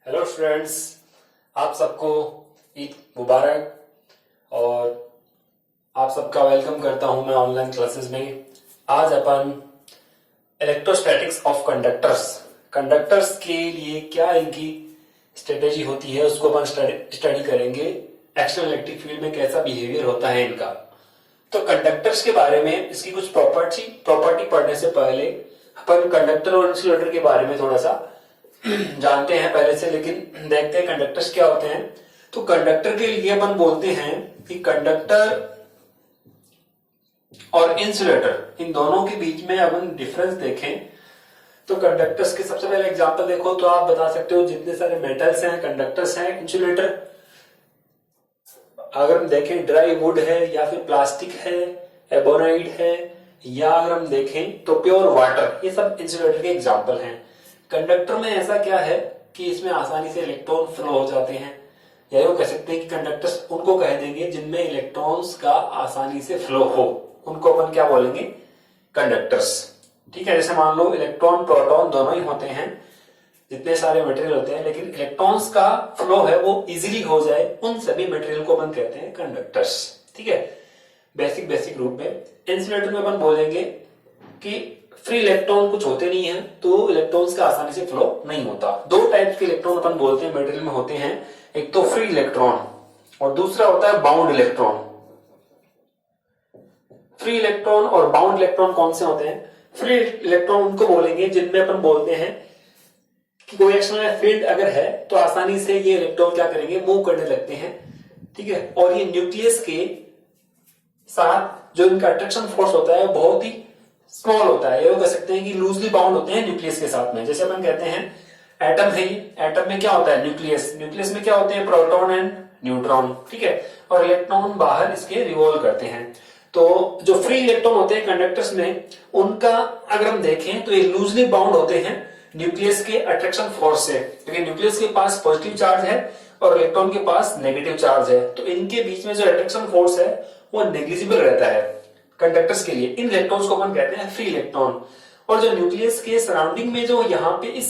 Hello students, आप सबको ईद मुबारक और आप सबका वेलकम करता हूं मैं ऑनलाइन क्लासेस में। आज अपन इलेक्ट्रोस्टैटिक्स ऑफ कंडक्टर्स के लिए क्या इनकी स्ट्रेटेजी होती है उसको अपन स्टडी करेंगे। एक्सटर्नल इलेक्ट्रिक फील्ड में कैसा बिहेवियर होता है इनका। तो कंडक्टर्स के बारे में इसकी कुछ प्रॉपर्टी पढ़ने से पहले अपन कंडक्टर और इंसुलेटर के बारे में थोड़ा सा जानते हैं पहले से, लेकिन देखते हैं कंडक्टर्स क्या होते हैं। तो कंडक्टर के लिए अपन बोलते हैं कि कंडक्टर और इंसुलेटर इन दोनों के बीच में अपन डिफरेंस देखें तो कंडक्टर्स के सबसे पहले एग्जांपल देखो तो आप बता सकते हो जितने सारे मेटल्स हैं कंडक्टर्स हैं। इंसुलेटर अगर हम देखें ड्राई वुड है या फिर प्लास्टिक है, एबोनाइड है, या अगर हम देखें तो प्योर वाटर, ये सब इंसुलेटर के एग्जांपल हैं। कंडक्टर में ऐसा क्या है कि इसमें आसानी से इलेक्ट्रॉन फ्लो हो जाते हैं, या यूं कह सकते हैं कि कंडक्टर्स उनको कह देंगे जिनमें इलेक्ट्रॉन्स का आसानी से फ्लो हो, उनको अपन क्या बोलेंगे, कंडक्टर्स। ठीक है, जैसे मान लो इलेक्ट्रॉन प्रोटॉन दोनों ही होते हैं, जितने सारे मटेरियल होते हैं, लेकिन इलेक्ट्रॉन्स का फ्लो है वो इजीली हो जाए, उन सभी मटेरियल को अपन कहते हैं कंडक्टर्स। ठीक है, बेसिक रूप में। इंसुलेटर में अपन बोलेंगे कि फ्री इलेक्ट्रॉन कुछ होते नहीं है, तो इलेक्ट्रॉन्स का आसानी से फ्लो नहीं होता। दो टाइप के इलेक्ट्रॉन अपन बोलते हैं मटेरियल में होते हैं, एक तो फ्री इलेक्ट्रॉन और दूसरा होता है बाउंड इलेक्ट्रॉन। फ्री इलेक्ट्रॉन और बाउंड इलेक्ट्रॉन कौन से होते हैं? फ्री इलेक्ट्रॉन उनको बोलेंगे जिनमें अपन बोलते हैं कि कोई एक्सटर्नल फील्ड अगर है तो आसानी से ये इलेक्ट्रॉन क्या करेंगे, मूव करने लगते हैं। ठीक है, और ये न्यूक्लियस के साथ जो इनका अट्रैक्शन फोर्स होता है बहुत ही स्मॉल होता है, ये कह सकते हैं कि लूजली बाउंड होते हैं न्यूक्लियस के साथ में। जैसे अपन कहते हैं एटम है, एटम में क्या होता है, न्यूक्लियस में क्या होते हैं, प्रोटॉन एंड न्यूट्रॉन। ठीक है, और इलेक्ट्रॉन बाहर इसके रिवॉल्व करते हैं। तो जो फ्री इलेक्ट्रॉन होते हैं कंडक्टर्स में, उनका अगर हम देखें तो ये लूजली बाउंड होते हैं न्यूक्लियस के अट्रैक्शन फोर्स से, क्योंकि न्यूक्लियस के पास पॉजिटिव चार्ज है और इलेक्ट्रॉन के पास नेगेटिव चार्ज है, तो इनके बीच में जो अट्रैक्शन फोर्स है वो नेग्लिजिबल रहता है कंडक्टर्स के लिए। इन इलेक्ट्रॉन्स को अपन कहते हैं फ्री इलेक्ट्रॉन। और जो न्यूक्लियस के सराउंडिंग में जो यहाँ पे इस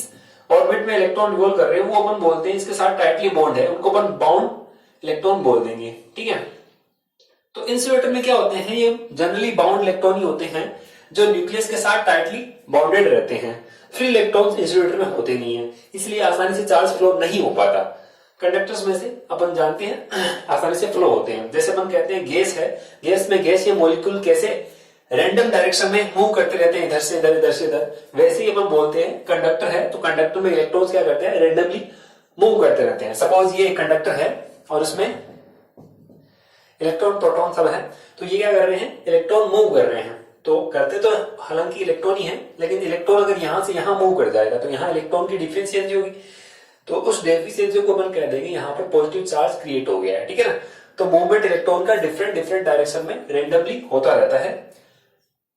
ऑर्बिट में इलेक्ट्रॉन रिवॉल्व कर रहे हैं वो अपन बोलते हैं इसके साथ टाइटली बॉन्ड है, उनको अपन बाउंड इलेक्ट्रॉन बोल देंगे। ठीक है, तो इंसुलेटर में क्या होते हैं, ये जनरली बाउंड इलेक्ट्रॉन ही होते हैं जो न्यूक्लियस के साथ टाइटली बॉन्डेड रहते हैं। फ्री इलेक्ट्रॉन्स इंसुलेटर में होते नहीं है, इसलिए आसानी से चार्ज फ्लो नहीं हो पाता। कंडक्टर्स में से अपन जानते हैं आसानी से फ्लो होते हैं। जैसे अपन कहते हैं गैस है, गैस में गैस ये मॉलिक्यूल कैसे रैंडम डायरेक्शन में मूव करते रहते हैं, इधर से इधर, इधर से इधर, वैसे ही अपन बोलते हैं कंडक्टर है तो कंडक्टर में इलेक्ट्रॉन्स क्या करते हैं, रैंडमली मूव करते रहते हैं। सपोज ये एक कंडक्टर है और उसमें इलेक्ट्रॉन प्रोटॉन सब है, तो ये क्या कर रहे हैं, इलेक्ट्रॉन मूव कर रहे हैं। तो करते तो हालांकि इलेक्ट्रॉन ही है, लेकिन इलेक्ट्रॉन अगर यहां से यहां मूव कर जाएगा तो यहां इलेक्ट्रॉन की डिफरेंस चेंज होगी, तो उस डेफिशिएंसी को अपन कह देंगे यहाँ पर पॉजिटिव चार्ज क्रिएट हो गया है। ठीक है ना, तो मूवमेंट इलेक्ट्रॉन का डिफरेंट डायरेक्शन में रेंडमली होता रहता है।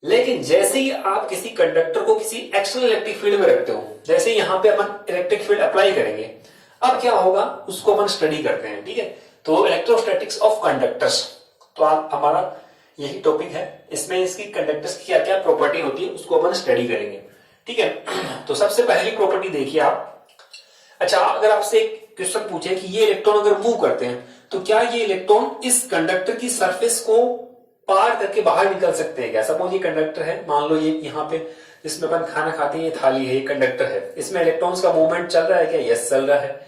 लेकिन जैसे ही आप किसी कंडक्टर को किसी एक्सटर्नल इलेक्ट्रिक फील्ड में रखते हो, जैसे यहाँ पे अपन इलेक्ट्रिक फील्ड अप्लाई करेंगे, अब क्या होगा उसको अपन स्टडी करते हैं। ठीक है, तो इलेक्ट्रोस्टैटिक्स ऑफ कंडक्टर्स, तो आप हमारा यही टॉपिक है, इसमें इसकी कंडक्टर्स की क्या क्या प्रॉपर्टी होती है उसको अपन स्टडी करेंगे। ठीक है, तो सबसे पहली प्रॉपर्टी देखिए आप। अच्छा, अगर आपसे एक क्वेश्चन पूछे कि ये इलेक्ट्रॉन अगर मूव करते हैं तो क्या ये इलेक्ट्रॉन इस कंडक्टर की सरफेस को पार करके बाहर निकल सकते हैं क्या? सपोज ये कंडक्टर है, मान लो ये यहाँ पे जिसमें अपन खाना खाते हैं ये थाली है, ये कंडक्टर है, इसमें इलेक्ट्रॉन्स का मूवमेंट चल रहा है क्या? यस, चल रहा है।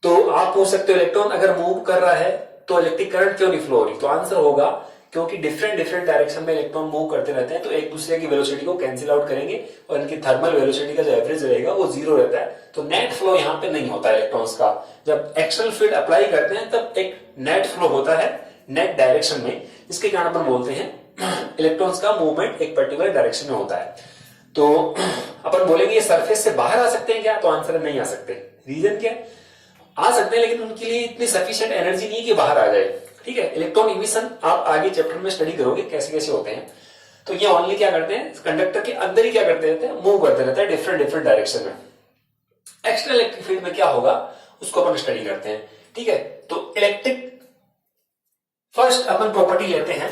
तो आप पूछ सकते हो इलेक्ट्रॉन अगर मूव कर रहा है तो इलेक्ट्रिक करंट क्यों नहीं फ्लो हो रही? तो आंसर होगा क्योंकि डिफरेंट डायरेक्शन में इलेक्ट्रॉन मूव करते रहते हैं, तो एक दूसरे की वेलोसिटी को कैंसिल आउट करेंगे और इनकी थर्मल वेलोसिटी का जो एवरेज रहेगा वो जीरो रहता है, तो नेट फ्लो यहाँ पे नहीं होता है इलेक्ट्रॉन्स का। जब एक्सटर्नल फील्ड अप्लाई करते हैं तब एक नेट फ्लो होता है नेट डायरेक्शन में, इसके कारण अपन बोलते हैं इलेक्ट्रॉन्स का मूवमेंट एक पर्टिकुलर डायरेक्शन में होता है। तो अपन बोलेंगे ये सरफेस से बाहर आ सकते हैं क्या? तो आंसर नहीं आ सकते। रीजन क्या है? आ सकते हैं लेकिन उनके लिए इतनी सफिशिएंट एनर्जी नहीं है कि बाहर आ जाए। ठीक है, इलेक्ट्रॉन इमिशन आप आगे चैप्टर में स्टडी करोगे कैसे कैसे होते हैं। तो ये ओनली क्या करते हैं, कंडक्टर के अंदर ही क्या करते रहते हैं, मूव करते रहते हैं डिफरेंट डायरेक्शन में। एक्सटर्नल इलेक्ट्रिक फील्ड में क्या होगा उसको अपन स्टडी करते हैं। ठीक है, तो इलेक्ट्रिक फर्स्ट अपन प्रॉपर्टी लेते हैं,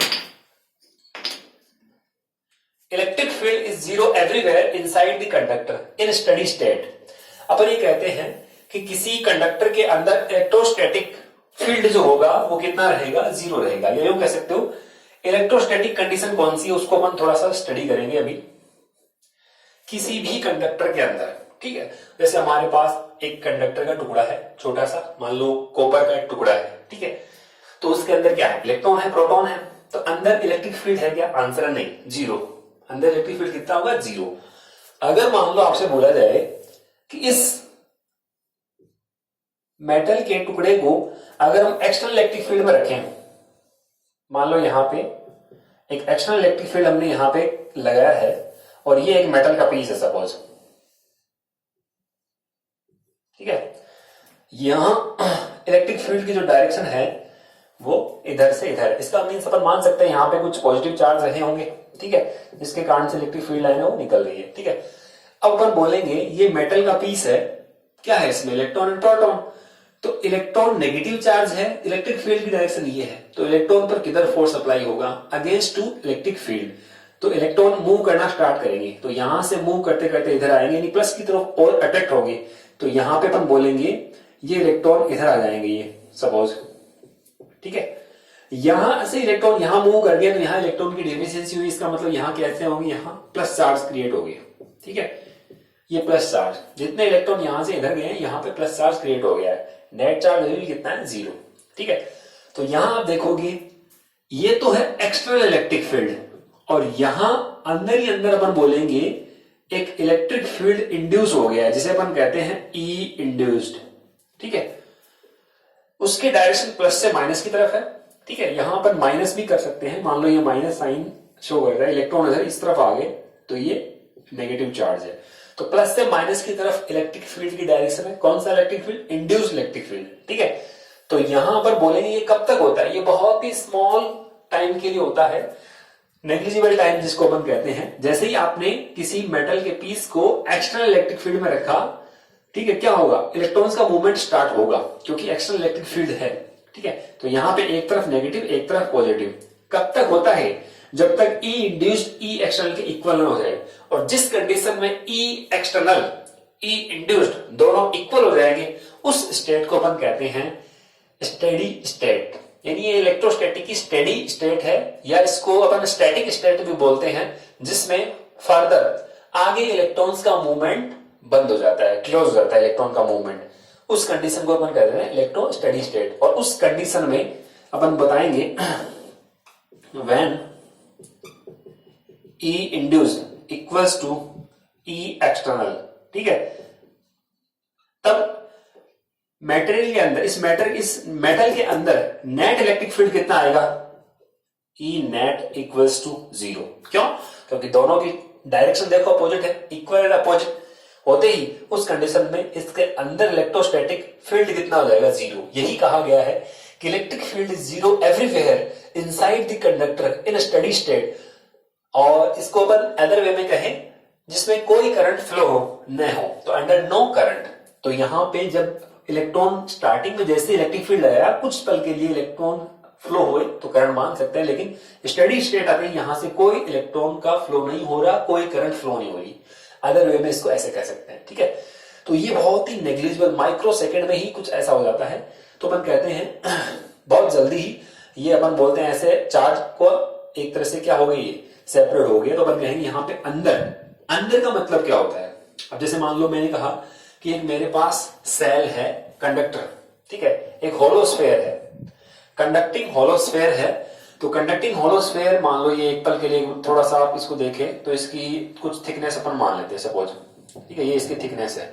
electric field is zero everywhere inside the conductor in steady state. अपन ये कहते हैं कि किसी कंडक्टर के अंदर इलेक्ट्रोस्टैटिक फील्ड जो होगा वो कितना रहेगा, 0 रहेगा। ये यूं कह सकते हो इलेक्ट्रोस्टैटिक कंडीशन कौन सी है उसको अपन थोड़ा सा स्टडी करेंगे अभी। किसी भी कंडक्टर के अंदर, ठीक है, जैसे हमारे पास एक कंडक्टर का टुकड़ा है छोटा सा, मान लो कॉपर का एक टुकड़ा है, ठीक है, तो उसके अंदर क्या है, इलेक्ट्रॉन है, प्रोटॉन है, तो अंदर इलेक्ट्रिक फील्ड है क्या, आंसर है नहीं, 0। अंदर इलेक्ट्रिक फील्ड कितना होगा, 0। अगर मान लो आपसे बोला जाए कि इस मेटल के टुकड़े को अगर हम एक्सटर्नल इलेक्ट्रिक फील्ड में रखें, मान लो यहां पे एक एक्सटर्नल इलेक्ट्रिक फील्ड हमने यहां पे लगाया है और ये एक मेटल का पीस है सपोज, ठीक है, यहां इलेक्ट्रिक फील्ड की जो डायरेक्शन है वो इधर से इधर, इसका मीन्स अपन मान सकते हैं यहां पे कुछ पॉजिटिव चार्ज रहे होंगे, ठीक है, जिसके कारण से इलेक्ट्रिक फील्ड लाइन है वो निकल रही है, ठीक है। अब अपन बोलेंगे ये मेटल का पीस है, क्या है इसमें, इलेक्ट्रॉन एंड प्रोटॉन, तो इलेक्ट्रॉन नेगेटिव चार्ज है, इलेक्ट्रिक फील्ड की डायरेक्शन ये है, तो इलेक्ट्रॉन पर किधर फोर्स अप्लाई होगा, अगेंस्ट टू इलेक्ट्रिक फील्ड, तो इलेक्ट्रॉन मूव करना स्टार्ट करेंगे, तो यहां से मूव करते करते इधर आएंगे, यानी प्लस की तरफ और अट्रैक्ट होंगे, तो यहां पे अपन बोलेंगे ये इलेक्ट्रॉन इधर आ जाएंगे, ये सपोज, ठीक है, यहां से इलेक्ट्रॉन यहां मूव कर गया तो यहां इलेक्ट्रॉन की डेफिशिएंसी हुई, इसका मतलब यहां कैसे होगी, यहां प्लस चार्ज क्रिएट हो गया, ठीक है, ये प्लस चार्ज, जितने इलेक्ट्रॉन यहां से इधर गए यहां पे प्लस चार्ज क्रिएट हो गया है, नेट चार्ज लेवल कितना है, 0, ठीक है। तो यहां आप देखोगे ये तो है एक्सटर्नल इलेक्ट्रिक फील्ड, और यहां अंदर ही अंदर अपन बोलेंगे एक इलेक्ट्रिक फील्ड इंड्यूस हो गया है, जिसे अपन कहते हैं ई इंड्यूस्ड, ठीक है, उसके डायरेक्शन प्लस से माइनस की तरफ है, ठीक है, यहां पर माइनस भी कर सकते हैं, मान लो ये माइनस साइन शो कर रहा है, इलेक्ट्रॉन इधर इस तरफ आ गए तो ये नेगेटिव चार्ज है, तो प्लस से माइनस की तरफ इलेक्ट्रिक फील्ड की डायरेक्शन है, कौन सा electric field, induced electric field, ठीक है। तो यहां पर बोलेंगे ये कब तक होता है, ये बहुत ही स्मॉल टाइम के लिए होता है, नेग्लिजिबल टाइम जिसको अपन कहते हैं। जैसे ही आपने किसी मेटल के पीस को एक्सटर्नल इलेक्ट्रिक फील्ड में रखा, ठीक है, क्या होगा, इलेक्ट्रॉन्स का मूवमेंट स्टार्ट होगा क्योंकि एक्सटर्नल इलेक्ट्रिक फील्ड है, ठीक है, तो यहां पे एक तरफ नेगेटिव एक तरफ पॉजिटिव, कब तक होता है, जब तक ई इंड्यूस्ड ई एक्सटर्नल के इक्वल ना हो जाए, और जिस कंडीशन में ई एक्सटर्नल ई इंड्यूस्ड दोनों इक्वल हो जाएंगे उस स्टेट को अपन कहते हैं स्टेडी स्टेट, यानी ये इलेक्ट्रोस्टैटिक की स्टेडी स्टेट है, या इसको अपन स्टैटिक स्टेट भी बोलते हैं, जिसमें फर्दर आगे इलेक्ट्रॉन्स का मूवमेंट बंद हो जाता है, क्लोज हो जाता है इलेक्ट्रॉन का मूवमेंट, उस कंडीशन को अपन कहते हैं इलेक्ट्रो स्टेडी स्टेट। और उस कंडीशन में अपन बताएंगे when E induced equals to E external, ठीक है, तब मेटेरियल के अंदर इस मेटल के अंदर नेट इलेक्ट्रिक फील्ड कितना आएगा, ई नेट इक्वल्स टू 0, क्यों, क्योंकि दोनों की डायरेक्शन देखो अपोजिट है, इक्वल एंड अपोजिट होते ही उस कंडीशन में इसके अंदर इलेक्ट्रोस्टैटिक फील्ड कितना हो जाएगा, 0। यही कहा गया है कि electric field is 0 everywhere inside the conductor in steady state, और इसको अपन अदर वे में कहें जिसमें कोई करंट फ्लो न हो, तो अंडर नो करंट। तो यहां पे जब इलेक्ट्रॉन स्टार्टिंग में जैसे इलेक्ट्रिक फील्ड आया, कुछ पल के लिए इलेक्ट्रॉन फ्लो हुए तो करंट मान सकते हैं, लेकिन स्टेडी स्टेट आते हैं यहां से कोई इलेक्ट्रॉन का फ्लो नहीं हो रहा, कोई करंट फ्लो नहीं हो रही, अदर वे में इसको ऐसे कह सकते हैं, ठीक है। तो ये बहुत ही नेग्लिजिबल, माइक्रो सेकेंड में ही कुछ ऐसा हो जाता है, तो अपन कहते हैं बहुत जल्दी ही ये अपन बोलते हैं ऐसे चार्ज को एक तरह से क्या हो गई, सेपरेट हो गया, तो अपन कहेंगे यहाँ पे अंदर का मतलब क्या होता है। अब जैसे मान लो मैंने कहा कि एक मेरे पास सेल है कंडक्टर, ठीक है, एक होलोस्फेयर है, कंडक्टिंग होलोस्फेयर है, तो कंडक्टिंग होलोस्फेयर मान लो ये एक पल के लिए थोड़ा सा आप इसको देखें तो इसकी कुछ थिकनेस अपन मान लेते हैं सपोज, ठीक है, ये इसकी थिकनेस है,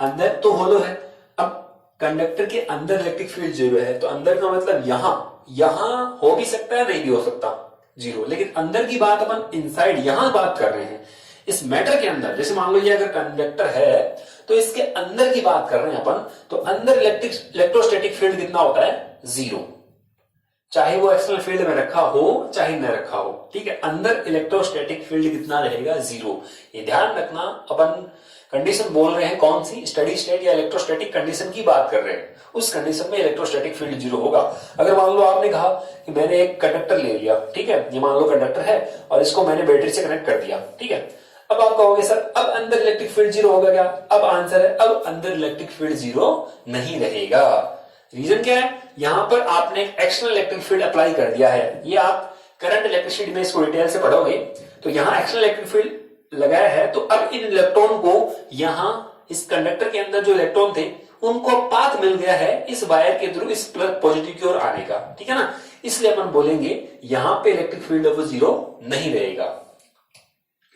अंदर तो होलो है। अब कंडक्टर के अंदर इलेक्ट्रिक फील्ड 0 है, तो अंदर का मतलब यहां हो भी सकता है, नहीं भी हो सकता 0, लेकिन अंदर की बात अपन इनसाइड यहां बात कर रहे हैं, इस मैटर के अंदर। जैसे मान लो ये अगर कंडक्टर है तो इसके अंदर की बात कर रहे हैं अपन, तो अंदर इलेक्ट्रोस्टैटिक फील्ड कितना होता है, 0, चाहे वो एक्सटर्नल फील्ड में रखा हो चाहे न रखा हो, ठीक है, अंदर इलेक्ट्रोस्टैटिक फील्ड कितना रहेगा, 0। ये ध्यान रखना, अपन कंडीशन बोल रहे हैं कौन सी, स्टेडी स्टेट या इलेक्ट्रोस्टैटिक कंडीशन की बात कर रहे हैं, उस कंडीशन में इलेक्ट्रोस्टैटिक फील्ड 0 होगा। अगर मान लो आपने कहा कि मैंने एक कंडक्टर ले लिया, ठीक है, ये मान लो कंडक्टर है और इसको मैंने बैटरी से कनेक्ट कर दिया, ठीक है, अब आप कहोगे सर अब अंदर इलेक्ट्रिक फील्ड जीरो होगा क्या? अब आंसर है अब अंदर इलेक्ट्रिक फील्ड जीरो नहीं रहेगा। रीजन क्या है? यहां पर आपने एक्सटर्नल इलेक्ट्रिक फील्ड अप्लाई कर दिया है। ये आप करंट इलेक्ट्रिसिटी में इसको डिटेल से पढ़ोगे तो यहां एक्सटर्नल इलेक्ट्रिक फील्ड लगाया है, तो अब इन इलेक्ट्रॉन को यहां इस कंडक्टर के अंदर जो इलेक्ट्रॉन थे उनको पाथ मिल गया है इस वायर के थ्रू इस प्लस पॉजिटिव की ओर आने का, ठीक है ना। इसलिए अपन बोलेंगे यहां पे इलेक्ट्रिक फील्ड वो जीरो नहीं रहेगा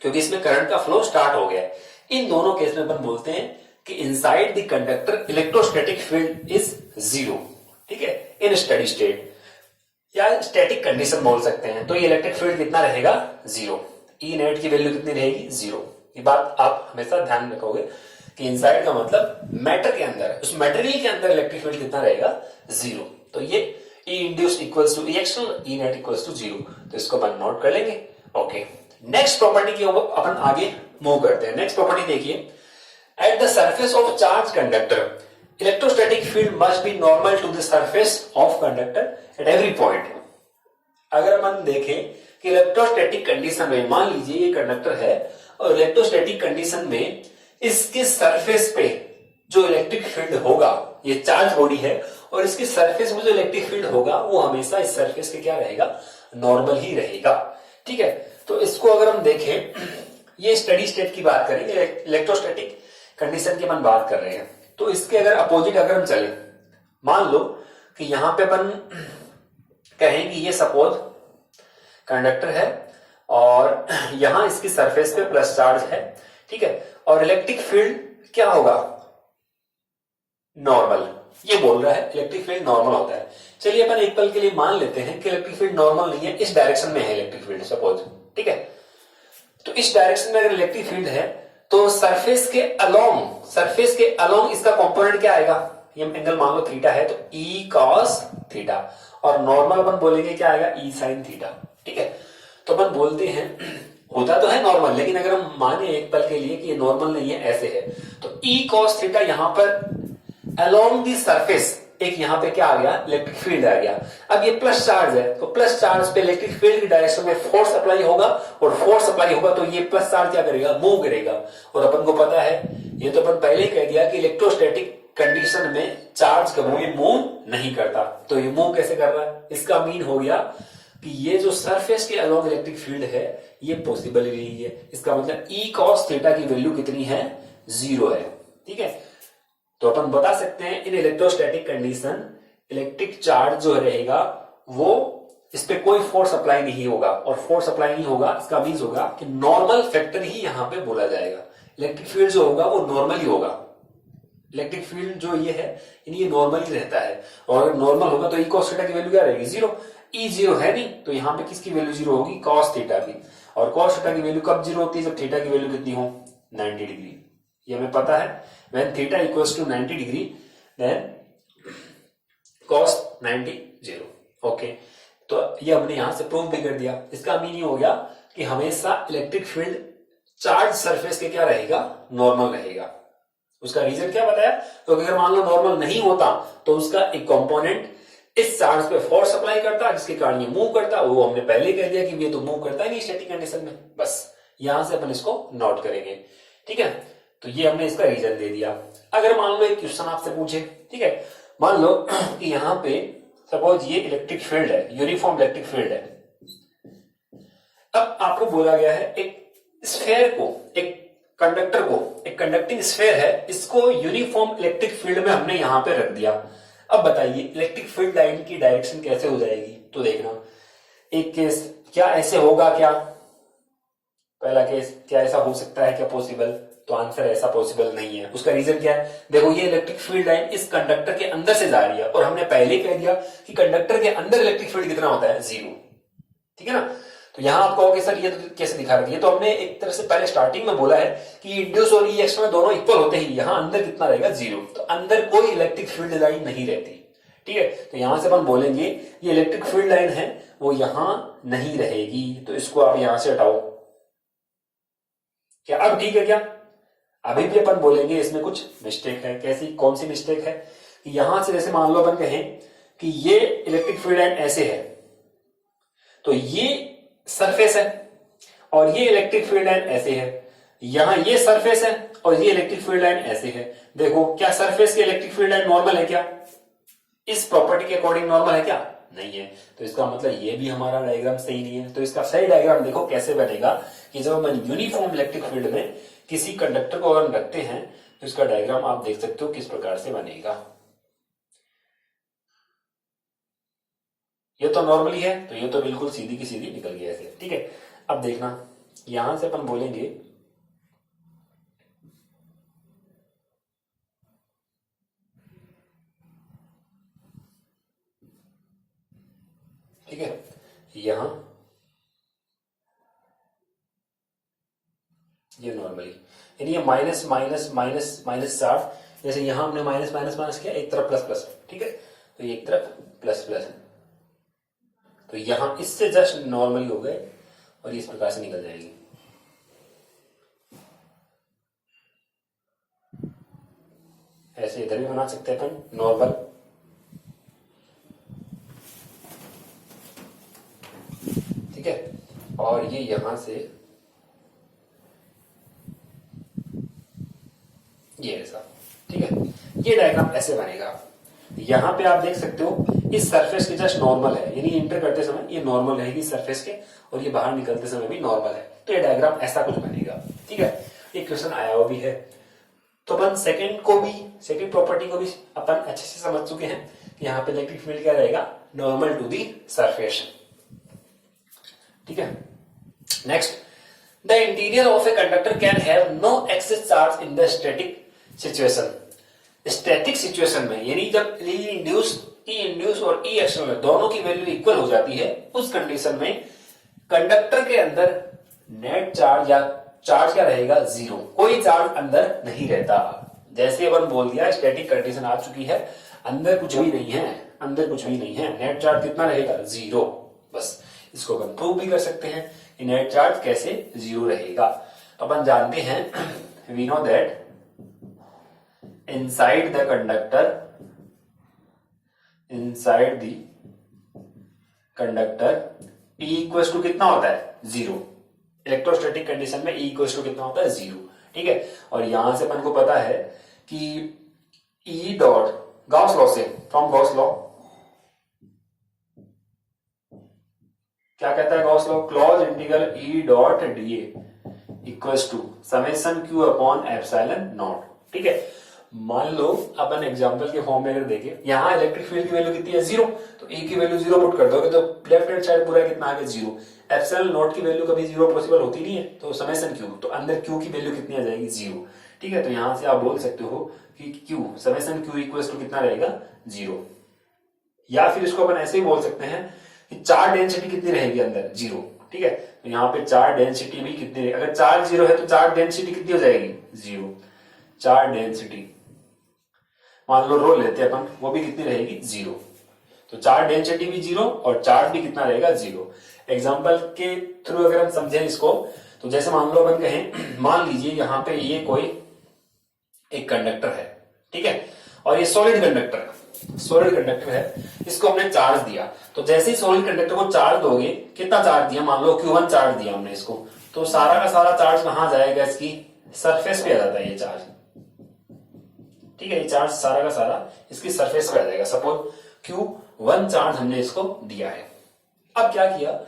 क्योंकि इसमें करंट का फ्लो स्टार्ट हो गया है। इन दोनों केस में अपन बोलते हैं कि inside the conductor electrostatic field is zero, ठीक है, इन स्टेडी स्टेट या स्टैटिक कंडीशन बोल सकते हैं। तो ये इलेक्ट्रिक फील्ड कितना रहेगा? जीरो। ई नेट की वैल्यू कितनी रहेगी? जीरो। ये बात आप हमेशा ध्यान में रखोगे कि इनसाइड का मतलब मैटर के अंदर, उस मटेरियल के अंदर इलेक्ट्रिक फील्ड कितना रहेगा? जीरो। तो ये E induced equals to E external, E net equals to zero. तो इसको अपन नोट कर लेंगे। ओके, नेक्स्ट प्रॉपर्टी की अपन आगे मूव करते हैं। नेक्स्ट प्रॉपर्टी देखिए, at the surface of charge conductor electrostatic field must be normal to the surface of conductor at every point. अगर अपन देखें कि इलेक्ट्रोस्टैटिक कंडीशन में, मान लीजिए ये कंडक्टर है और इलेक्ट्रोस्टैटिक कंडीशन में इसके सरफेस पे जो इलेक्ट्रिक फील्ड होगा, ये चार्ज बॉडी है और इसके सरफेस में जो इलेक्ट्रिक फील्ड होगा वो हमेशा इस सरफेस के क्या रहेगा? नॉर्मल ही रहेगा, ठीक है। तो इसको अगर हम देखें, ये स्टेडी स्टेट की बात करें, इलेक्ट्रोस्टैटिक कंडीशन की अपन बात कर रहे हैं, तो इसके अगर अपोजिट अगर हम चले, मान लो कि यहां पे अपन कहें कि ये सपोज कंडक्टर है और यहां इसकी सरफेस पे प्लस चार्ज है, ठीक है, और इलेक्ट्रिक फील्ड क्या होगा? नॉर्मल। ये बोल रहा है इलेक्ट्रिक फील्ड नॉर्मल होता है। चलिए अपन एक पल के लिए मान लेते हैं कि इलेक्ट्रिक फील्ड नॉर्मल नहीं है, इस डायरेक्शन में है इलेक्ट्रिक फील्ड सपोज, ठीक है। तो इस डायरेक्शन में अगर इलेक्ट्रिक फील्ड है तो सरफेस के अलोंग इसका कंपोनेंट क्या आएगा? ये एंगल मान लो थीटा है तो ई कॉस थीटा, और नॉर्मल अपन बोलेंगे क्या आएगा? ई साइन थीटा, ठीक है। तो अपन बोलते हैं होता तो है नॉर्मल, लेकिन अगर हम माने एक पल के लिए कि ये नॉर्मल नहीं है, ऐसे है, तो ई कॉस थीटा यहां पर अलोंग दी सरफेस एक यहां पे क्या आ गया? इलेक्ट्रिक फील्ड आ गया। अब ये प्लस चार्ज है तो प्लस चार्ज पे इलेक्ट्रिक फील्ड की डायरेक्शन में फोर्स अप्लाई होगा, और फोर्स अप्लाई होगा तो ये प्लस चार्ज क्या करेगा? मूव करेगा। और अपन को पता है, ये तो अपन पहले ही कह दिया कि इलेक्ट्रोस्टैटिक कंडीशन में चार्ज कभी मूव नहीं करता। तो ये मूव कैसे कर रहा है? इसका मीन हो गया कि ये जो सरफेस के अलोंग इलेक्ट्रिक फील्ड है ये पॉसिबल ही नहीं है। इसका मतलब ई कॉस थीटा की वैल्यू कितनी है? जीरो है, ठीक है। तो अपन बता सकते हैं इन इलेक्ट्रोस्टैटिक कंडीशन इलेक्ट्रिक चार्ज जो रहेगा वो इस पे कोई फोर्स अप्लाई नहीं होगा, और फोर्स अप्लाई नहीं होगा इसका मीन्स होगा कि नॉर्मल फैक्टर ही यहां पे बोला जाएगा। इलेक्ट्रिक फील्ड जो होगा वो नॉर्मल ही होगा। इलेक्ट्रिक फील्ड जो ये है ये नॉर्मल ही रहता है, और नॉर्मल होगा तो ई कॉस थीटा की वैल्यू क्या रहेगी? जीरो। ई जीरो है नहीं तो यहां पे किसकी वैल्यू जीरो होगी? कॉस थीटा की। और कॉस थीटा की वैल्यू कब जीरो होती है? जब थीटा की वैल्यू कितनी हो? 90 डिग्री। ये हमें पता है, when theta equals to 90 degree then cos 90 zero. Okay, तो ये हमने यहां से प्रूव भी कर दिया। इसका मीन ये हो गया कि हमेशा इलेक्ट्रिक फील्ड चार्ज सरफेस के क्या रहेगा? नॉर्मल रहेगा। उसका रीजन क्या बताया? तो अगर मान लो नॉर्मल नहीं होता तो उसका एक कंपोनेंट इस चार्ज पे फोर्स अप्लाई करता जिसके कारण ये मूव करता। वो हमने पहले कह दिया कि ये तो मूव करता ही नहीं स्टैटिक कंडीशन में। बस यहां से अपन इसको नोट करेंगे, ठीक है। तो ये हमने इसका रीजन दे दिया। अगर मान लो एक क्वेश्चन आपसे पूछे, ठीक है, मान लो कि यहां पे सपोज ये इलेक्ट्रिक फील्ड है, यूनिफॉर्म इलेक्ट्रिक फील्ड है। अब आपको बोला गया है एक स्फेयर को, एक कंडक्टर को, एक कंडक्टिंग स्फेयर है, इसको यूनिफॉर्म इलेक्ट्रिक फील्ड में हमने यहां पे रख दिया। अब बताइए इलेक्ट्रिक फील्ड लाइन की डायरेक्शन कैसे हो जाएगी? तो देखना, एक केस क्या ऐसे होगा? क्या पहला केस क्या ऐसा हो सकता है? क्या पॉसिबल? तो आंसर ऐसा पॉसिबल नहीं है। उसका रीजन क्या है? देखो ये इलेक्ट्रिक फील्ड लाइन इस कंडक्टर के अंदर से जा रही है, और हमने पहले कह दिया कि कंडक्टर के अंदर इलेक्ट्रिक फील्ड कितना होता है? जीरो, ठीक है ना। तो यहां आप कहोगे सर ये तो कैसे दिखा रही है? तो हमने एक तरह से पहले स्टार्टिंग में बोला है कि इंड्यूस और ई एक्सटर्नल दोनों इक्वल होते हैं, यहां अंदर कितना रहेगा? जीरो। तो अंदर कोई इलेक्ट्रिक फील्ड लाइन नहीं रहती, ठीक है। तो यहां से अपन बोलेंगे ये इलेक्ट्रिक फील्ड लाइन है वो यहां नहीं रहेगी, तो इसको आप यहां से हटाओ। क्या अब ठीक है? क्या अभी भी अपन बोलेंगे इसमें कुछ मिस्टेक है। कैसी? कौन सी मिस्टेक है? कि यहां से जैसे मान लो अपन कहें कि ये इलेक्ट्रिक फील्ड लाइन ऐसे है, तो ये सरफेस है, और ये इलेक्ट्रिक फील्ड लाइन ऐसे है, यहां ये सरफेस है और ये इलेक्ट्रिक फील्ड लाइन ऐसे है। देखो क्या सरफेस की इलेक्ट्रिक फील्ड लाइन नॉर्मल है क्या? इस प्रॉपर्टी के अकॉर्डिंग नॉर्मल है क्या? नहीं है। तो इसका मतलब ये भी हमारा डायग्राम सही नहीं है। तो इसका सही डायग्राम देखो कैसे बनेगा कि जब हम यूनिफॉर्म इलेक्ट्रिक फील्ड में किसी कंडक्टर को अगर रखते हैं तो इसका डायग्राम आप देख सकते हो किस प्रकार से बनेगा। ये तो नॉर्मली है, तो ये तो बिल्कुल सीधी की सीधी निकल गया ऐसे, ठीक है। अब देखना यहां से अपन बोलेंगे ठीक है, यहां ये नॉर्मली यानी ये माइनस माइनस माइनस माइनस 60, जैसे यहां हमने माइनस माइनस माइनस किया, एक तरफ प्लस प्लस, ठीक है, तो ये एक तरफ प्लस प्लस, तो यहां इससे जस्ट नॉर्मली हो गए और इस प्रकार से निकल जाएगी। ऐसे इधर भी बना सकते हैं अपन नॉर्मल, ठीक है, और ये यहां से ये ऐसा, ठीक है। ये डायग्राम ऐसे बनेगा। यहां पे आप देख सकते हो इस सरफेस के जस्ट नॉर्मल है, यानी इंटर करते समय ये नॉर्मल रहेगी सरफेस के और ये बाहर निकलते समय भी नॉर्मल है। तो ये डायग्राम ऐसा कुछ बनेगा, ठीक है। ये क्वेश्चन आया हुआ भी है। तो अपन सेकंड प्रॉपर्टी को भी अपन अच्छे से समझ चुके हैं। यहाँ पे इलेक्ट्रिक फील्ड क्या रहेगा? नॉर्मल टू दी सरफेस, ठीक है। Next, the interior of a conductor can have no excess charge in the static situation. Static situation में यानी जब ई इंड्यूस और ई एक्सटर्नल दोनों की वैल्यू इक्वल हो जाती है, उस कंडीशन में कंडक्टर के अंदर नेट चार्ज या चार्ज क्या रहेगा? जीरो, कोई चार्ज अंदर नहीं रहता। जैसे अपन बोल दिया स्टैटिक कंडीशन आ चुकी है, अंदर कुछ भी नहीं है, अंदर कुछ भी नहीं है, नेट चार्ज कितना रहेगा? जीरो। बस इसको अपन प्रूव भी कर सकते हैं कि नेट चार्ज कैसे जीरो रहेगा। तो अपन जानते हैं we know that inside the conductor E equal to कितना होता है? जीरो। इलेक्ट्रोस्टैटिक कंडीशन में E इक्वल टू कितना होता है? जीरो, ठीक है। और यहां से अपन को पता है कि E डॉट गॉस लॉ से, फ्रॉम गॉस लॉ क्या कहता है Gauss law? Close integral E dot d equal to summation Q upon epsilon naught, ठीक है। मान लो अपन एग्जांपल के फॉर्म में अगर देखें, यहां इलेक्ट्रिक फील्ड की वैल्यू कितनी है? जीरो, तो E की वैल्यू जीरो पुट कर दोगे तो लेफ्ट हैंड साइड पूरा कितना आ गया? जीरो। एप्सिलॉन नॉट की वैल्यू कभी जीरो पॉसिबल होती नहीं है, तो समेशन Q, तो अंदर Q की वैल्यू कितनी आ जाएगी? जीरो, ठीक है। तो यहां से आप बोल सकते हो कि Q summation Q equal to कितना रहेगा? जीरो। या फिर इसको अपन ऐसे ही बोल सकते हैं कि चार्ज डेंसिटी कितनी रहेगी अंदर? जीरो, ठीक है। तो यहाँ पे चार्ज डेंसिटी भी कितनी, अगर चार्ज जीरो है तो चार्ज डेंसिटी कितनी हो जाएगी? जीरो। चार्ज डेंसिटी मान लो रो लेते हैं अपन, वो भी कितनी रहेगी? जीरो। तो चार्ज डेंसिटी भी जीरो और चार्ज भी कितना रहेगा? जीरो। एग्जांपल के थ्रू अगर हम समझें इसको, तो जैसे मान लो अपन कहें, मान लीजिए यहाँ पे ये कोई एक कंडक्टर है, ठीक है, और ये सॉलिड कंडक्टर है, इसको हमने चार्ज दिया। तो जैसे ही सॉलिड कंडक्टर को चार्ज दोगे, कितना चार्ज दिया? मान लो Q1 चार्ज दिया हमने इसको, तो सारा का सारा चार्ज कहां जाएगा? इसकी सरफेस पे आ जाता है ये चार्ज, ठीक है। ये चार्ज सारा का सारा इसकी सरफेस पे आ जाएगा। सपोज Q1 चार्ज हमने इसको दिया है। अब क्या किया,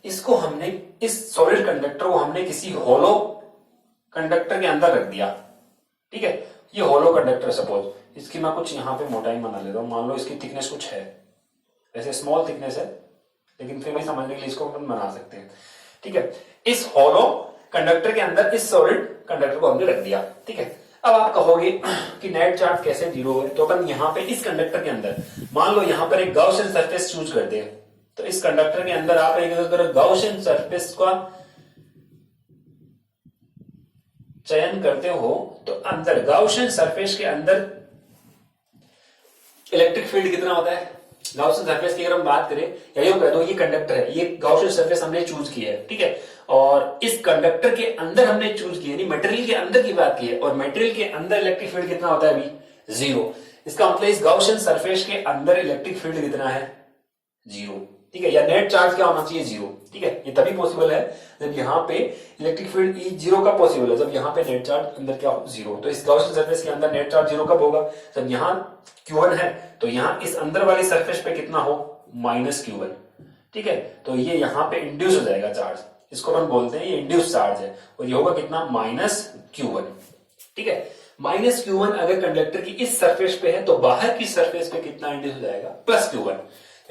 इसको हमने, इस सॉलिड कंडक्टर को हमने किसी होलो कंडक्टर के अंदर रख दिया, ठीक है। ये होलो कंडक्टर, सपोज इसकी मैं कुछ यहाँ पे मोटाई बना लेता हूं, मान लो इसकी थिकनेस कुछ है, वैसे स्मॉल थिकनेस है लेकिन फिर भी समझने के लिए इसको हम बना सकते हैं, ठीक है। इस होलो कंडक्टर के अंदर इस सॉलिड कंडक्टर को हमने रख दिया, ठीक है। अब आप कहोगे कि नेट चार्ज कैसे जीरो है? तो अपन यहाँ पे इस कंडक्टर के अंदर मान लो यहाँ पर एक गाउसियन सरफेस चूज करते हैं, तो इस कंडक्टर के अंदर आप एक अगर गाउसियन सरफेस का चयन करते हो तो अंदर गाउसियन सरफेस के अंदर इलेक्ट्रिक फील्ड कितना होता है? गाउसियन सरफेस की अगर हम बात करें, या यूं कह दो ये कंडक्टर है, ये गाउसियन सरफेस हमने चूज की है, ठीक है, और इस कंडक्टर के अंदर हमने चूज की है, यानी मटेरियल के अंदर की बात की है, और मटेरियल के अंदर इलेक्ट्रिक फील्ड कितना होता है? अभी जीरो। इसका मतलब इस गाउसियन सरफेस के अंदर इलेक्ट्रिक फील्ड कितना है? जीरो, ठीक है, या नेट चार्ज क्या होना चाहिए, जीरो। ठीक है, ये तभी पॉसिबल है जब यहाँ पे इलेक्ट्रिक फील्ड ई जीरो का पॉसिबल है, जब यहाँ पे नेट चार्ज अंदर क्या हो, जीरो। तो इस गॉसियन सरफेस के अंदर नेट चार्ज जीरो कब होगा, जब यहाँ Q1 है तो यहाँ इस अंदर वाली सरफेस पे कितना हो, माइनस Q1। ठीक है, तो ये यहाँ पे इंड्यूस हो जाएगा चार्ज, इसको अपन बोलते हैं ये इंड्यूस चार्ज है, और ये होगा कितना, माइनस Q1। ठीक है, माइनस Q1 अगर कंडक्टर की इस सरफेस पे है तो बाहर की सरफेस पे कितना इंड्यूस हो जाएगा, प्लस Q1।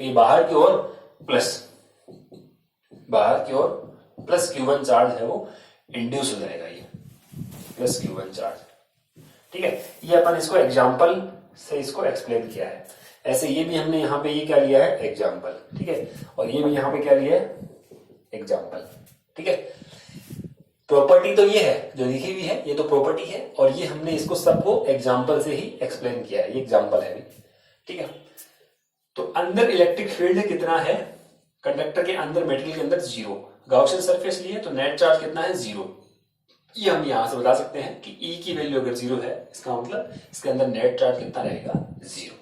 तो ये बाहर की ओर प्लस Q1 चार्ज है वो इंड्यूस हो जाएगा, ये प्लस Q1 चार्ज। ठीक है, ये अपन इसको एग्जांपल से इसको एक्सप्लेन किया है। ऐसे ये भी हमने यहाँ पे ये क्या लिया है, एग्जांपल। ठीक है, और ये भी यहाँ पे क्या लिया है, एग्जांपल। ठीक है, प्रॉपर्टी तो ये है जो लिखी हुई है, ये तो प्रॉपर्टी है, और ये हमने इसको सबको एग्जांपल से ही एक्सप्लेन किया है, ये एग्जांपल है भी। ठीक है, तो अंदर इलेक्ट्रिक फील्ड कितना है कंडक्टर के अंदर, मेटेरियल के अंदर, जीरो। गॉसियन सरफेस लिए तो नेट चार्ज कितना है, जीरो। ये हम यहां से बता सकते हैं कि E की वैल्यू अगर जीरो है, इसका मतलब इसके अंदर नेट चार्ज कितना रहेगा, जीरो।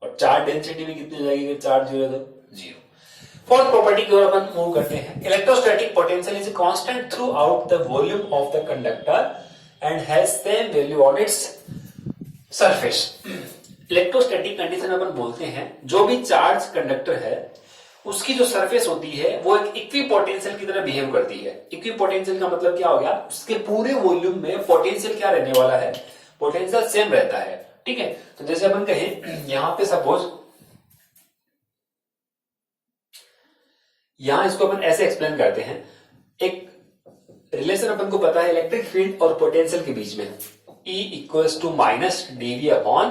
और चार्ज डेंसिटी भी कितनी जाएगी, चार्ज जीरो तो जीरो। फोर्थ प्रॉपर्टी की ओर अपन मूव करते हैं। Electrostatic potential is constant throughout the volume of the conductor and has same value on its surface. Electrostatic condition अपन बोलते हैं जो भी चार्ज कंडक्टर है उसकी जो सरफेस होती है वो एक इक्विपोटेंशियल की तरह बिहेव करती है। इक्विपोटेंशियल का मतलब क्या हो गया, उसके पूरे वॉल्यूम में पोटेंशियल क्या रहने वाला है, पोटेंशियल सेम रहता है। ठीक है, तो जैसे अपन कहें यहां पे सपोज, यहां इसको अपन ऐसे एक्सप्लेन करते हैं, एक रिलेशन अपन को पता है इलेक्ट्रिक फील्ड और पोटेंशियल के बीच में, E equals to minus dV upon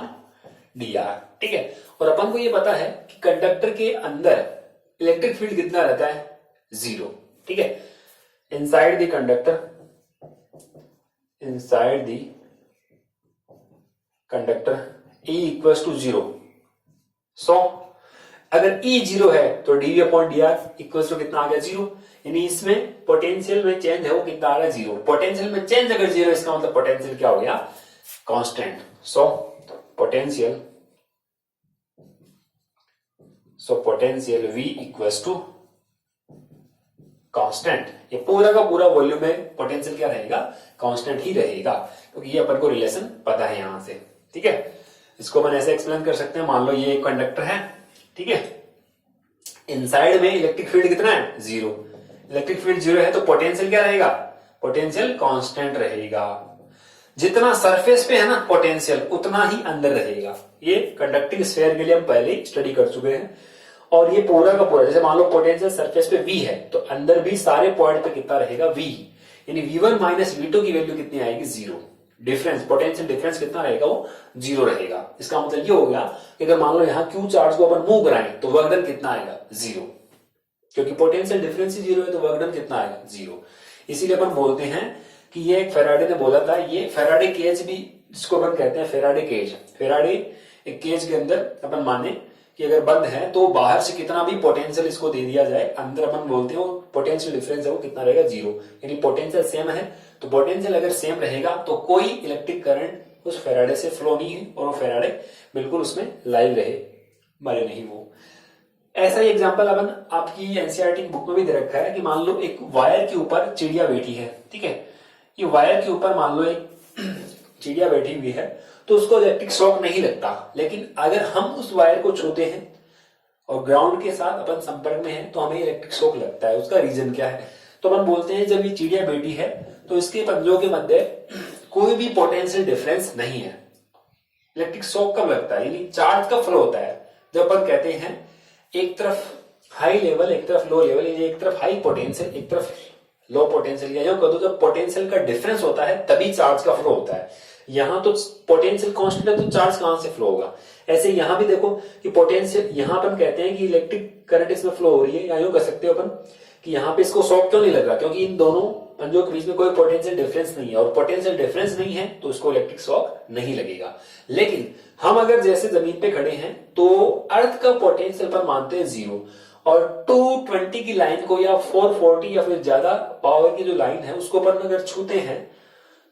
dr। ठीक है, और अपन को ये पता है कि कंडक्टर के अंदर इलेक्ट्रिक फील्ड कितना रहता है, जीरो। ठीक है, inside the conductor E equals to zero. So अगर E जीरो है तो dV upon dr equals to कितना आ गया, जीरो। यानी इसमें पोटेंशियल में चेंज है वो कितना आ रहा है, जीरो। पोटेंशियल में चेंज अगर जीरो, इसका मतलब पोटेंशियल क्या हो गया, constant. So potential V equals to constant. ये पूरा का पूरा वॉल्यूम में पोटेंशियल क्या रहेगा, कांस्टेंट ही रहेगा, क्योंकि ये अपन को रिलेशन पता है यहां से। ठीक है, इसको अपन ऐसे एक्सप्लेन कर सकते हैं, मान लो ये एक कंडक्टर है। ठीक है, इनसाइड में इलेक्ट्रिक फील्ड कितना है, जीरो। इलेक्ट्रिक फील्ड जीरो है तो पोटेंशियल क्या रहेगा, पोटेंशियल कांस्टेंट रहेगा। जितना सरफेस पे है ना पोटेंशियल, उतना ही अंदर रहेगा। ये कंडक्टिंग स्फीयर के लिए हम पहले स्टडी कर चुके हैं। और ये पूरा का पूरा, जैसे मान लो पोटेंशियल सरफेस पे V है तो अंदर भी सारे पॉइंट पे कितना रहेगा, V। यानी V1 माइनस V2 की वैल्यू कितनी आएगी, जीरो। डिफरेंस, पोटेंशियल डिफरेंस कितना रहेगा, वो जीरो रहेगा। इसका मतलब ये हो गया कि अगर मान लो यहाँ Q चार्ज को अपन मूव कराएं तो वर्क डन कितना आएगा, जीरो, क्योंकि पोटेंशियल डिफरेंस ही जीरो है तो वर्क डन कितना आएगा, जीरो। इसीलिए अपन बोलते हैं कि ये एक फेराडे ने बोला था, ये फेराडे केज भी जिसको अपन कहते हैं फेराडे केज। फेराडे एक केज के अंदर अपन माने कि अगर बंद है तो बाहर से कितना भी पोटेंशियल इसको दे दिया जाए, अंदर अपन बोलते हैं वो पोटेंशियल डिफरेंस है वो कितना रहेगा, जीरो। यानी पोटेंशियल सेम है, तो पोटेंशियल अगर सेम रहेगा तो कोई इलेक्ट्रिक करंट उस फेराडे से फ्लो नहीं है, और वो फेराडे बिल्कुल उसमें लाइव रहे, मरे नहीं वो। ऐसा ही एग्जांपल अपन आपकी एनसीईआरटी बुक में भी दे रखा है कि मान लो एक वायर के ऊपर चिड़िया बैठी है। ठीक है, ये वायर के ऊपर मान लो एक चिड़िया बैठी हुई है तो उसको इलेक्ट्रिक शॉक नहीं लगता, लेकिन अगर हम उस वायर को छूते हैं और ग्राउंड के साथ अपन संपर्क में हैं तो हमें इलेक्ट्रिक शॉक लगता है। उसका रीजन क्या है, तो अपन बोलते हैं जब ये चिड़िया बैठी है तो इसके पंजों के मध्य कोई भी पोटेंशियल डिफरेंस नहीं है। इलेक्ट्रिक शॉक कब लगता है, यानी चार्ज का फ्लो होता है जब अपन कहते हैं एक तरफ हाई लेवल एक तरफ लो लेवल, एक तरफ हाई पोटेंशियल एक तरफ लो पोटेंशियल, या जो कह दो जब पोटेंशियल का डिफरेंस होता है तभी चार्ज का फ्लो होता है। यहां तो पोटेंशियल कांस्टेंट है तो चार्ज कहां से फ्लो होगा। ऐसे यहां भी देखो कि पोटेंशियल, यहां अपन कहते हैं कि इलेक्ट्रिक करंट इसमें फ्लो हो रही है, या यूं कह सकते हो अपन कि यहां पे इसको शॉक क्यों नहीं लग रहा, क्योंकि इन दोनों पंजों के बीच में कोई पोटेंशियल डिफरेंस नहीं है, और पोटेंशियल डिफरेंस नहीं है तो इसको इलेक्ट्रिक शॉक नहीं लगेगा। लेकिन हम अगर जैसे जमीन पे खड़े हैं तो अर्थ का पोटेंशियल पर मानते हैं जीरो, और 220 की लाइन को या 440 या फिर ज्यादा पावर की जो लाइन है उसको अपन अगर छूते हैं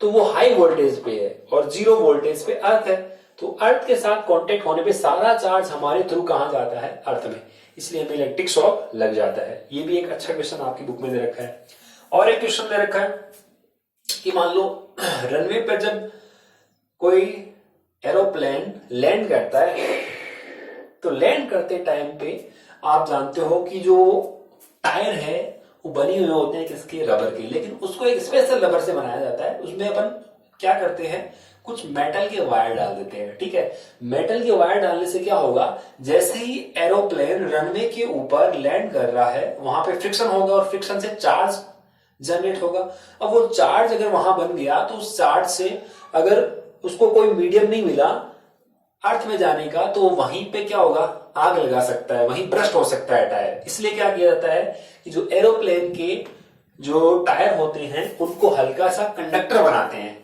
तो वो हाई वोल्टेज पे है और जीरो वोल्टेज पे अर्थ है। तो अर्थ के साथ कांटेक्ट होने पे सारा चार्ज हमारे थ्रू कहां जाता है, अर्थ में। इसलिए हमें इलेक्ट्रिक शॉक लग जाता है। ये भी एक अच्छा क्वेश्चन आपकी बुक में दे रखा है। और एक क्वेश्चन दे रखा है कि मान लो रनवे पर जब कोई एरोप्लेन लैंड करता है, तो लैंड करते टाइम पे आप जानते हो कि जो टायर है वो बने हुए होते हैं किसके, रबर के, लेकिन उसको एक स्पेशल रबर से बनाया जाता है। उसमें अपन क्या करते हैं, कुछ मेटल के वायर डाल देते हैं। ठीक है, मेटल के वायर डालने से क्या होगा, जैसे ही एरोप्लेन रनवे के ऊपर लैंड कर रहा है वहां पे फ्रिक्शन होगा और फ्रिक्शन से चार्ज जनरेट होगा। अब वो चार्ज अगर वहां बन गया तो उस चार्ज से अगर उसको कोई मीडियम नहीं मिला अर्थ में जाने का, तो वहीं पे क्या होगा, आग लगा सकता है, वहीं ब्रस्ट हो सकता है टायर। इसलिए क्या किया जाता है कि जो एरोप्लेन के जो टायर होते हैं उनको हल्का सा कंडक्टर बनाते हैं।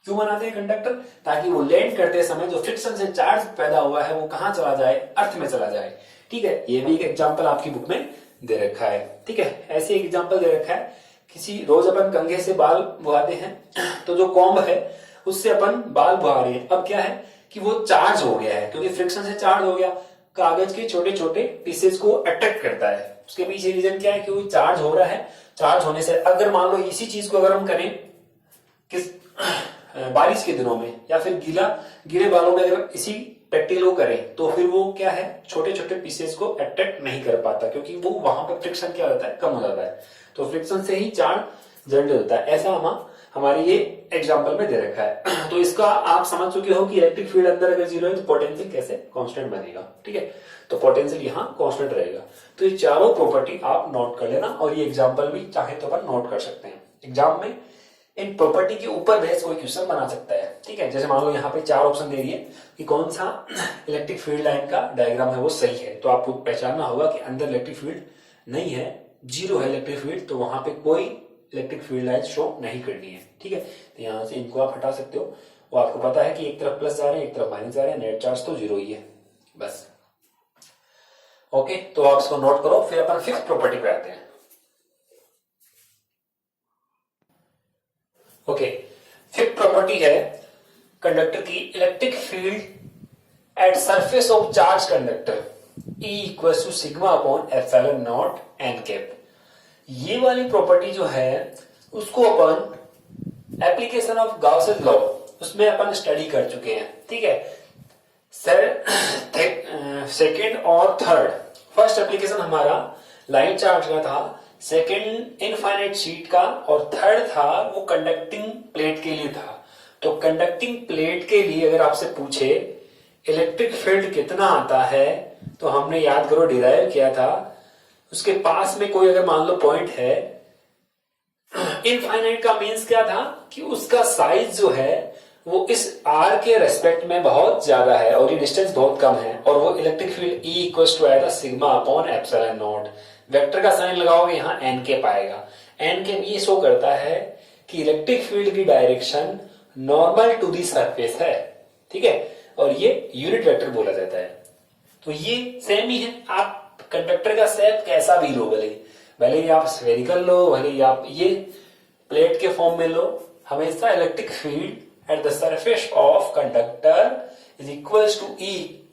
क्यों बनाते हैं कंडक्टर, ताकि वो लैंड करते समय जो फ्रिक्शन से चार्ज पैदा हुआ है वो कहां चला जाए, अर्थ में चला जाए। ठीक है, ये भी एक एग्जांपल आपकी बुक में दे रखा है। ठीक है, ऐसे एक एग्जांपल दे रखा है, किसी रोज अपन कंघे से बाल बुआते हैं, तो जो कॉम्ब है उससे अपन बाल बुआ रहे हैं। अब क्या है कि वो चार्ज हो गया है, क्योंकि फ्रिक्शन से चार्ज हो गया, कागज के छोटे छोटे पीसेस को अट्रैक्ट करता है। उसके पीछे रीजन क्या है कि वो चार्ज हो रहा है। चार्ज होने से अगर मान लो इसी चीज को अगर हम करें किस बारिश के दिनों में या फिर गीले बालों में अगर इसी प्रैक्टिकल को करें, तो फिर वो क्या है, छोटे छोटे पीसेस को अट्रैक्ट नहीं कर पाता, क्योंकि वो वहां पर फ्रिक्शन क्या होता है, कम हो जाता है। तो फ्रिक्शन से ही चार्ज जनरेट होता है। ऐसा हमारे ये एग्जांपल में दे रखा है। तो इसका आप समझ चुके हो कि इलेक्ट्रिक फील्ड अंदर अगर जीरो है तो पोटेंशियल कैसे कांस्टेंट बनेगा। ठीक है, तो पोटेंशियल यहाँ कांस्टेंट रहेगा। तो ये चारों प्रॉपर्टी आप नोट कर लेना, और ये एग्जांपल भी चाहे तो अपन नोट कर सकते हैं। एग्जाम में इन प्रॉपर्टी के ऊपर बेस कोई क्वेश्चन बना सकता है। ठीक है, जैसे मान लो यहाँ पे 4 ऑप्शन दे दिए कि कौन सा इलेक्ट्रिक फील्ड लाइन का डायग्राम है वो सही है, तो आपको पहचानना होगा कि अंदर इलेक्ट्रिक फील्ड नहीं है, जीरो है इलेक्ट्रिक फील्ड, तो वहां पे कोई इलेक्ट्रिक फील्ड लाइन शो नहीं करनी है। ठीक है, तो यहाँ से इनको आप हटा सकते हो। वो आपको पता है कि एक तरफ प्लस जा रहे हैं एक तरफ माइनस जा रहे हैं, नेट चार्ज तो जीरो ही है बस। ओके, तो आप इसको नोट करो, फिर अपन फिफ्थ प्रॉपर्टी पे आते हैं। ओके, फिफ्थ प्रॉपर्टी है कंडक्टर की, electric field at surface of charge conductor E equal to sigma upon epsilon naught n cap. ये वाली प्रॉपर्टी जो है उसको अपन एप्लीकेशन ऑफ गाउसेस लॉ उसमें अपन स्टडी कर चुके हैं। ठीक है सर, सेकेंड और थर्ड, फर्स्ट एप्लीकेशन हमारा लाइन चार्ज का था, सेकेंड इनफाइनाइट शीट का, और थर्ड था वो कंडक्टिंग प्लेट के लिए था। तो कंडक्टिंग प्लेट के लिए अगर आपसे पूछे इलेक्ट्रिक फील्ड कितना आता है, तो हमने याद करो डिराइव किया था, उसके पास में कोई अगर मान लो पॉइंट है, इनफाइनाइट का मीन्स क्या था कि उसका साइज जो है वो इस आर के रेस्पेक्ट में बहुत ज्यादा है और ये डिस्टेंस बहुत कम है, और वो electric field E equal to आया था sigma upon epsilon naught. Vector का साइन लगाओगे यहाँ एन के पाएगा। एन के ये शो करता है कि इलेक्ट्रिक फील्ड की direction normal to the surface है। ठीक है, और ये यूनिट वेक्टर बोला जाता है। तो ये सेम ही है, आप कंडक्टर का शेप कैसा भी लो, भले ही आप स्फेरिकल लो, भले ही आप ये प्लेट के फॉर्म में लो, हमेशा electric field at the surface of conductor is equals to E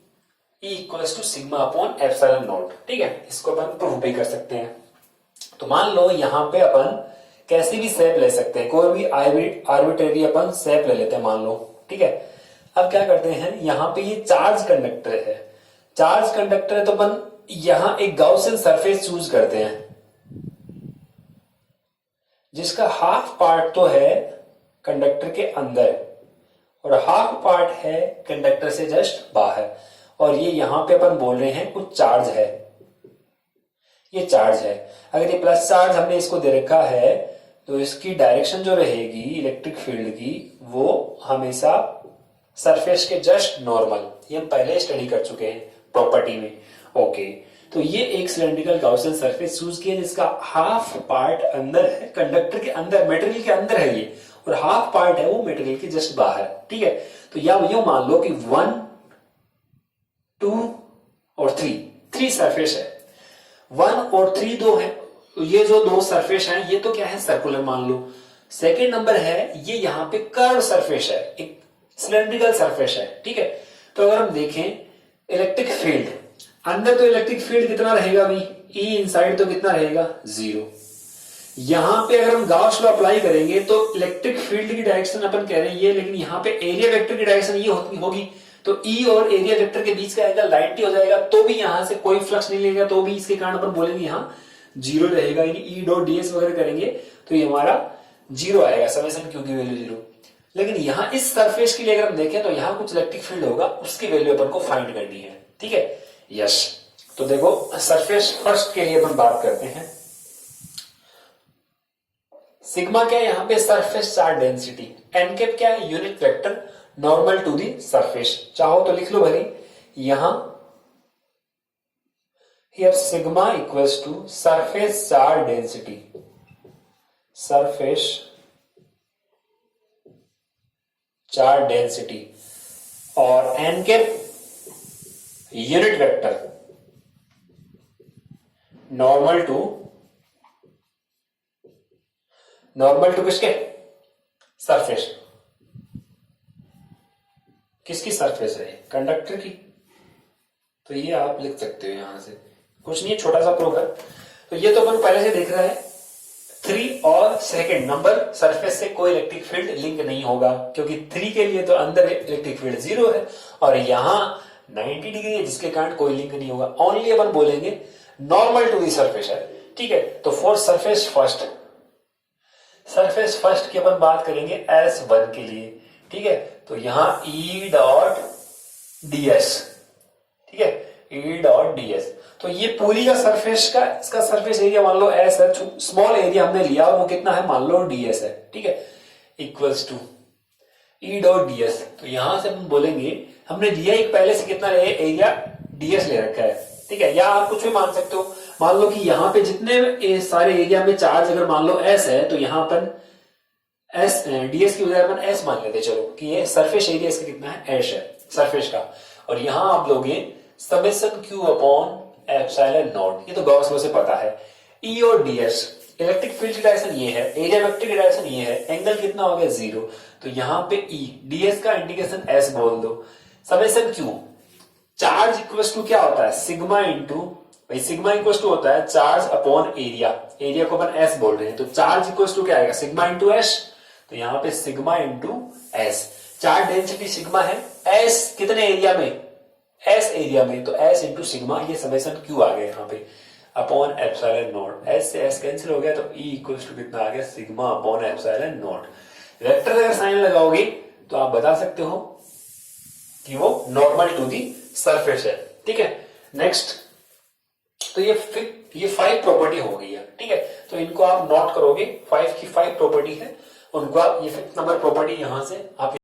equals to sigma upon epsilon naught. ठीक है, इसको अपन प्रूव भी कर सकते हैं। तो मान लो यहाँ पे अपन कैसी भी शेप ले सकते हैं, कोई भी आर्बिट्रेरी अपन शेप ले लेते हैं मान लो। ठीक है, अब क्या करते हैं, यहाँ पे ये चार्ज कंडक्टर है, चार्ज कंडक्टर है तो अपन यहां एक गाउसियन सरफेस चूज करते हैं जिसका हाफ पार्ट तो है कंडक्टर के अंदर और हाफ पार्ट है कंडक्टर से जस्ट बाहर, और ये यहां पे अपन बोल रहे हैं कुछ चार्ज है, ये चार्ज है। अगर ये प्लस चार्ज हमने इसको दे रखा है तो इसकी डायरेक्शन जो रहेगी इलेक्ट्रिक फील्ड की वो हमेशा सरफेस के जस्ट नॉर्मल, ये हम पहले स्टडी कर चुके हैं प्रॉपर्टी में। ओके, तो ये एक सिलेंड्रिकल गाउसियन सरफेस चूज किया जिसका हाफ पार्ट अंदर है कंडक्टर के अंदर, मेटेरियल के अंदर है ये, और हाफ पार्ट है वो मेटेरियल के जस्ट बाहर। ठीक है, तो या यूं मान लो कि 1, 2 और 3 सरफेस है, 1 और 3 दो है, ये जो दो सरफेस हैं ये तो क्या है सर्कुलर मान लो। सेकेंड नंबर है ये यहाँ पे कर्व सरफेस है, एक सिलेंड्रिकल सरफेस है। ठीक है, तो अगर हम देखें इलेक्ट्रिक फील्ड अंदर तो इलेक्ट्रिक फील्ड कितना रहेगा भी, ई इनसाइड तो कितना रहेगा 0। यहां पे अगर हम गॉस लॉ अप्लाई करेंगे तो इलेक्ट्रिक फील्ड की डायरेक्शन अपन कह रहे हैं ये, लेकिन यहाँ पे एरिया वेक्टर की डायरेक्शन ये होगी, तो ई और एरिया वेक्टर के बीच का एंगल 90 हो जाएगा, तो भी यहां से कोई फ्लक्स नहीं लेगा, तो भी इसके कारण अपन बोलेंगे यहाँ 0 रहेगा, यानी ई डॉट ds वगैरह करेंगे तो ये हमारा 0 आएगा, समेशन क्यू की वैल्यू 0। लेकिन यहाँ इस सरफेस के लिए अगर हम देखें तो यहाँ कुछ इलेक्ट्रिक फील्ड होगा, उसकी वैल्यू अपन को फाइंड करनी है, ठीक है। यस, तो देखो सरफेस फर्स्ट के लिए अपन बात करते हैं। सिग्मा क्या है यहाँ पे, surface charge density. N cap क्या है, unit vector normal to the surface. चाहो तो लिख लो भले यहां, here sigma equals to surface charge density, surface charge density, और N cap unit vector normal to किसके, सरफेस। किसकी सरफेस है, कंडक्टर की, तो ये आप लिख सकते हो यहां से, कुछ नहीं है, छोटा सा प्रूफ है। तो ये तो अपन पहले से देख रहा है 3 और सेकंड नंबर सरफेस से कोई इलेक्ट्रिक फील्ड लिंक नहीं होगा, क्योंकि 3 के लिए तो अंदर इलेक्ट्रिक फील्ड 0 है और यहां 90 डिग्री है, जिसके कारण कोई लिंक नहीं होगा। ओनली अपन बोलेंगे नॉर्मल टू दी सरफेस है, ठीक है। तो फॉर सरफेस फर्स्ट की अपन बात करेंगे S1 के लिए, ठीक है। तो यहां E डॉट ds, ठीक है, E डॉट ds। तो ये पूरी का सरफेस का, इसका सरफेस एरिया मान लो S है, स्मॉल एरिया हमने लिया वो कितना है, मान लो ds है, ठीक है, equals to E dot ds। तो यहां से हम बोलेंगे, हमने लिया एक पहले से कितना एरिया ds ले रखा है, ठीक है, या आप कुछ भी मान सकते हो। मान लो कि यहाँ पे जितने सारे एरिया में चार्ज अगर मान लो S है, तो यहाँ पर S ds की बजाय अपन S मान लेते चलो, कि ये सरफेस एरिया इसका कितना है, H है सरफेस का, और यहां आप लोगे summation Q upon epsilon not, ये तो गॉस लॉ से पता है। E और ds, इलेक्ट्रिक फील्ड की डायरेक्शन ये है, एरिया वेक्टर की डायरेक्शन ये है, एंगल कितना हो गया 0, तो यहाँ पे E ds का इंडिकेशन S बोल दो, summation Q, charge equals to क्या होता है, सिग्मा इंटू, भाई सिग्मा इक्वल्स टू होता है चार्ज अपॉन एरिया, एरिया को अपन S बोल रहे हैं, तो चार्ज इक्वल्स टू क्या आएगा, सिग्मा इंटू S, तो यहाँ पे sigma into S। Charge density sigma है, S कितने एरिया में, S एरिया में, तो S इंटू सिग्मा, ये समेशन Q आ गया यहाँ पे अपॉन एप्सिलॉन नॉट, S से S कैंसिल हो गया, तो E इक्वल्स टू कितना आ गया, sigma upon epsilon naught. Vector अगर साइन लगाओगे तो आप बता सकते हो कि वो नॉर्मल टू दी सरफेस है, ठीक है। नेक्स्ट, तो ये 5 प्रॉपर्टी हो गई है, ठीक है, तो इनको आप नोट करोगे, 5 की 5 प्रॉपर्टी है, उनको आप ये 5th नंबर प्रॉपर्टी यहां से आप